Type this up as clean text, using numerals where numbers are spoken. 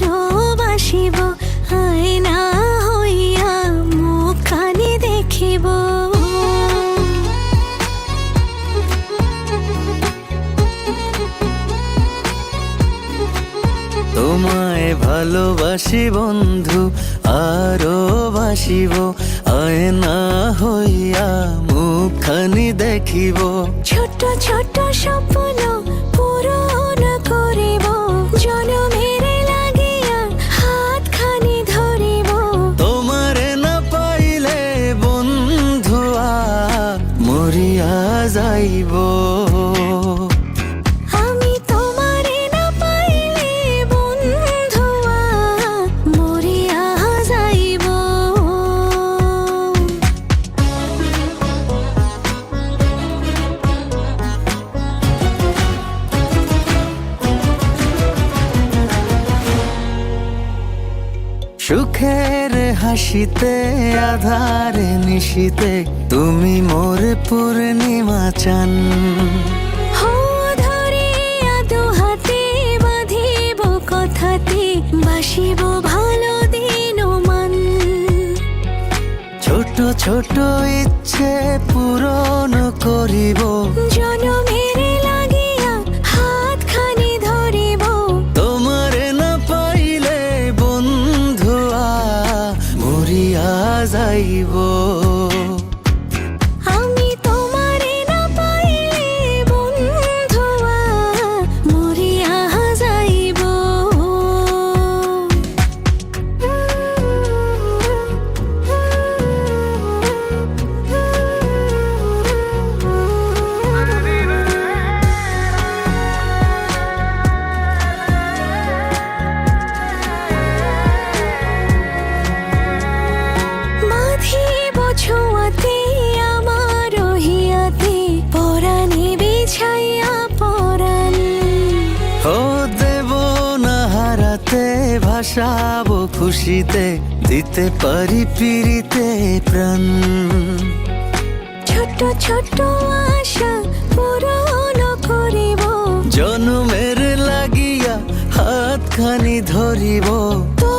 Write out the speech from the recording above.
আরো বাসিব, আয়না হইয়া মুখখানি দেখিব। তোমায় ভালোবাসি বন্ধু, আরো বাসিব, আয়না হইয়া মুখখানি দেখিব। ছোট ছোট স্বপ্ন পূরণ করিব, জনমের লাগিয়া হাতখানি ধরিব। তোমারে না পাইলে বন্ধুয়া মরিয়া যাইব। আমি তোমারে না পাইলে বন্ধুয়া মরিয়া যাইব। সুখের হাসিতে আধারে নিশিতে তুমি মোর পূর্ণিমা চান। হো ধরিয়া দুহাতে বাঁধিব কথাতে, বাসিব ভালো দিন ও মান। ছোট ছোট ইচ্ছে পূরণ করিব, জনমের লাগিয়া হাতখানি ধরিব। তোমারে না পাইলে বন্ধুয়া মরিয়া যাইব। আমি তোমারে না পাইলে বন্ধুয়া মরিয়া যাইব। বাঁধিব ছোঁয়াতে আমার হিয়াতে, পরাণে বিছাইয়া পরাণ। ও দেব না হারাতে, ভাসাবো খুশিতে, দিতে পারি পিরিতে প্রাণ। ছোট ছোট আশা পূরণ করিব, জনমের লাগিয়া হাতখানি ধরিব। তো